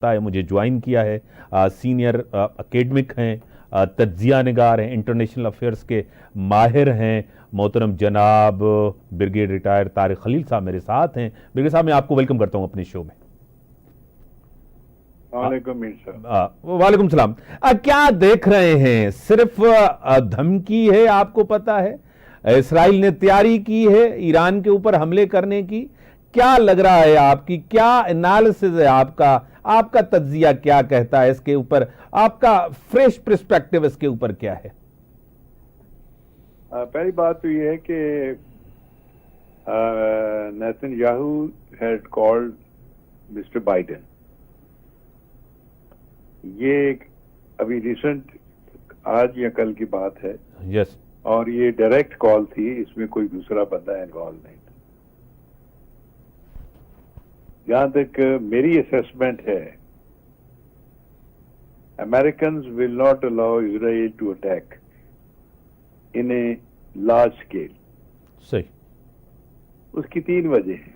پتہ ہے مجھے جوائن کیا ہے. سینئر اکیڈمک ہیں, تجزیہ نگار ہیں, انٹرنیشنل افیئرس کے ماہر ہیں. محترم جناب برگیڈ ریٹائر طارق خلیل صاحب میرے ساتھ ہیں. برگیڈ صاحب, میں آپ کو ویلکم کرتا ہوں اپنے شو میں. وعلیکم السلام. کیا دیکھ رہے ہیں؟ صرف دھمکی ہے, آپ کو پتا ہے اسرائیل نے تیاری کی ہے ایران کے اوپر حملے کرنے کی. کیا لگ رہا ہے آپ کی, کیا انالیسز ہے آپ کا تجزیہ کیا کہتا ہے اس کے اوپر, آپ کا فریش پرسپیکٹیو اس کے اوپر کیا ہے؟ پہلی بات تو یہ ہے کہ Netanyahu had called mister Biden. یہ ابھی ریسنٹ آج یا کل کی بات ہے. یس. اور یہ ڈائریکٹ کال تھی, اس میں کوئی دوسرا بندہ انوالو نہیں تھا. جہاں تک میری اسیسمنٹ ہے, Americans will not allow Israel to attack in a large scale. صحیح. اس کی 3 وجہ ہیں.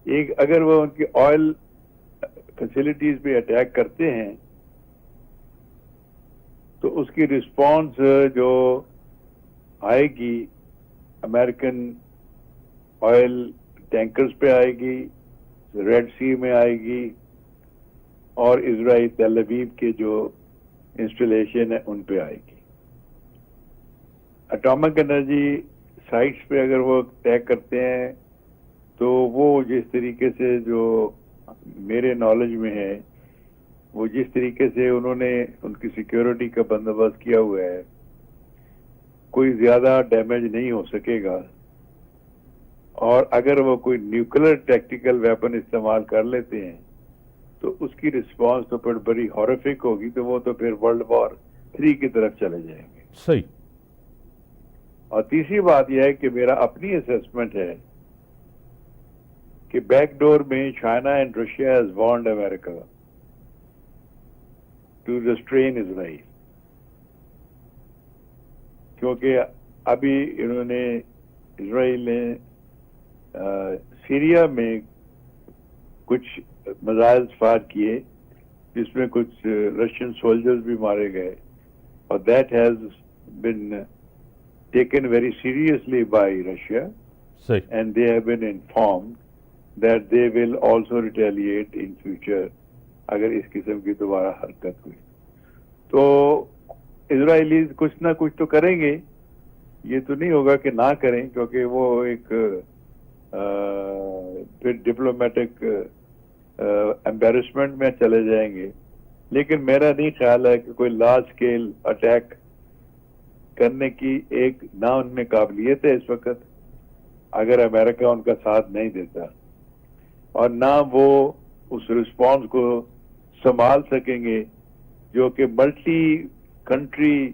ایک, اگر وہ ان کی آئل فیسلٹیز پہ اٹیک کرتے ہیں تو اس کی رسپانس جو آئے گی امریکن آئل ٹینکرز پہ آئے گی, ریڈ سی میں آئے گی, اور اسرائیل تل ابیب کے جو انسٹالیشن ہے ان پہ آئے گی. اٹامک انرجی سائٹس پہ اگر وہ اٹیک کرتے ہیں تو وہ جس طریقے سے, جو میرے نالج میں ہے, وہ جس طریقے سے انہوں نے ان کی سیکیورٹی کا بندوبست کیا ہوا ہے, کوئی زیادہ ڈیمیج نہیں ہو سکے گا. اور اگر وہ کوئی نیوکلر ٹیکٹیکل ویپن استعمال کر لیتے ہیں تو اس کی رسپانس تو پھر بڑی ہارفک ہوگی, تو وہ تو پھر ورلڈ وار 3 کی طرف چلے جائیں گے. صحیح. اور تیسری بات یہ ہے کہ میرا اپنی اسیسمنٹ ہے کہ بیک ڈور میں China and Russia has warned America to restrain Israel. کیونکہ ابھی انہوں نے, اسرائیل نے سیریا میں کچھ میزائل فائر کیے جس میں کچھ رشین سولجرز بھی مارے گئے, اور that has been taken very seriously by Russia, and they have been informed that they will also retaliate in future اگر اس قسم کی دوبارہ حرکت ہوئی. تو اسرائیلیز کچھ نہ کچھ تو کریں گے, یہ تو نہیں ہوگا کہ نہ کریں, کیونکہ وہ ایک پھر ڈپلومیٹک ایمبیرسمنٹ میں چلے جائیں گے. لیکن میرا نہیں خیال ہے کہ کوئی لارج اسکیل اٹیک کرنے کی ایک نہ ان میں قابلیت ہے اس وقت, اگر امریکہ ان کا ساتھ نہیں دیتا, اور نہ وہ اس رسپانس کو سنبھال سکیں گے جو کہ ملٹی کنٹری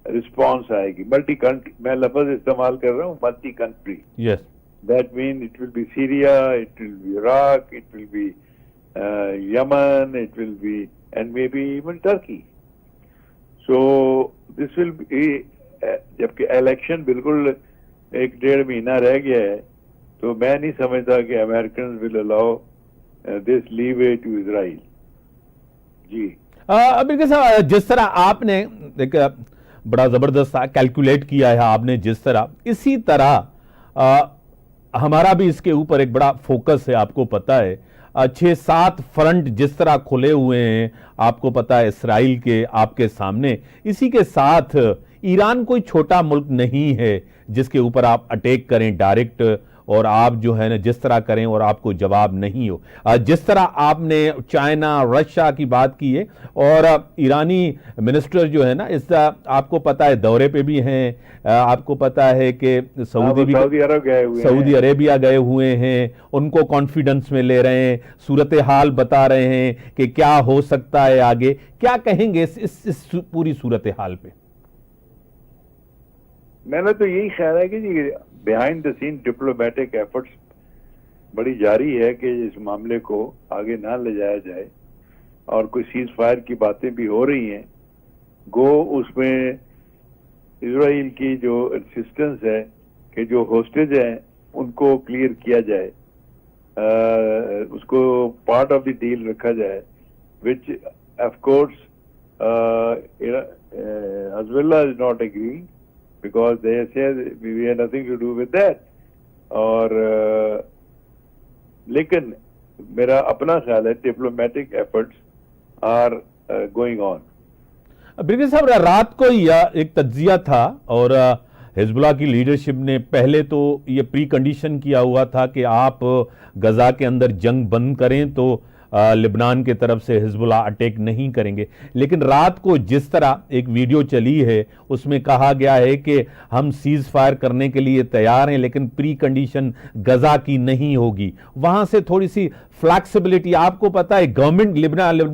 رسپانس آئے گی. ملٹی کنٹری, میں لفظ استعمال کر رہا ہوں, multi country. Yes. That mean it will be Syria, it will be Iraq, it will be Yemen, it will be and may be even Turkey. So this will be, جبکہ election بالکل 1-1.5 مہینہ رہ گیا ہے, تو میں نہیں سمجھتا کہ Americans will allow this لیوے to Israel. جی ابھی صاحب, جس طرح آپ نے ایک بڑا زبردست کیلکولیٹ کیا ہے آپ نے, جس طرح اسی طرح ہمارا بھی اس کے اوپر ایک بڑا فوکس ہے. آپ کو پتا ہے 6-7 فرنٹ جس طرح کھلے ہوئے ہیں, آپ کو پتا ہے اسرائیل کے آپ کے سامنے. اسی کے ساتھ ایران کوئی چھوٹا ملک نہیں ہے جس کے اوپر آپ اٹیک کریں ڈائریکٹ, اور آپ جو ہے نا جس طرح کریں اور آپ کو جواب نہیں ہو. جس طرح آپ نے چائنا رشیا کی بات کی ہے, اور ایرانی منسٹر جو ہے نا اس آپ کو پتا ہے دورے پہ بھی ہیں, آپ کو پتا ہے کہ سعودی عربیہ گئے ہوئے ہیں, ان کو کانفیڈنس میں لے رہے ہیں, صورتحال بتا رہے ہیں کہ کیا ہو سکتا ہے آگے. کیا کہیں گے اس پوری صورتحال پہ؟ میرا تو یہی خیال ہے کہ جی behind the scene diplomatic efforts بڑی جاری ہے کہ اس معاملے کو آگے نہ لے جایا جائے, اور کوئی سیز فائر کی باتیں بھی ہو رہی ہیں. گو اس میں اسرائیل کی جو انسسٹنس ہے کہ جو ہوسٹیج ہیں ان کو کلیئر کیا جائے. اس کو پارٹ آف دی ڈیل رکھا جائے, وچ آف کورس حزب اللہ is not اگریئنگ because they say we have nothing to do with that. اور لیکن میرا اپنا خیال ہے diplomatic efforts are going on. Brigadier صاحب, رات کو ایک تجزیہ تھا اور حزب اللہ کی لیڈرشپ نے پہلے تو یہ پری کنڈیشن کیا ہوا تھا کہ آپ غزہ کے اندر جنگ بند کریں تو لبنان کے طرف سے حزب اللہ اٹیک نہیں کریں گے, لیکن رات کو جس طرح ایک ویڈیو چلی ہے اس میں کہا گیا ہے کہ ہم سیز فائر کرنے کے لیے تیار ہیں لیکن پری کنڈیشن غزہ کی نہیں ہوگی. وہاں سے تھوڑی سی فلیکسیبلٹی, آپ کو پتا ہے گورنمنٹ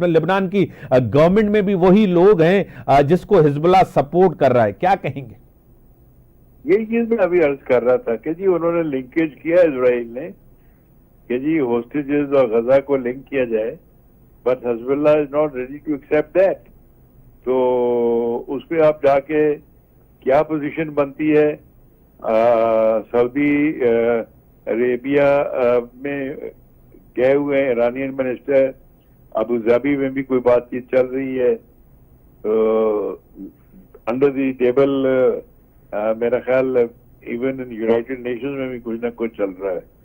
لبنان کی گورنمنٹ میں بھی وہی لوگ ہیں جس کو حزب اللہ سپورٹ کر رہا ہے, کیا کہیں گے؟ یہی چیز میں ابھی عرض کر رہا تھا کہ جی انہوں نے لنکیج کیا اسرائیل نے کہ جی ہوسٹیجز اور غزہ کو لنک کیا جائے, but Hezbollah is not ready to accept that. تو اس پہ آپ جا کے کیا پوزیشن بنتی ہے؟ سعودی عربیہ میں گئے ہوئے ہیں ایرانین منسٹر, ابو ظبی میں بھی کوئی بات چیت چل رہی ہے, انڈر دی ٹیبل میرا خیال ایون یونائٹڈ نیشنز میں بھی کچھ نہ کچھ چل رہا ہے.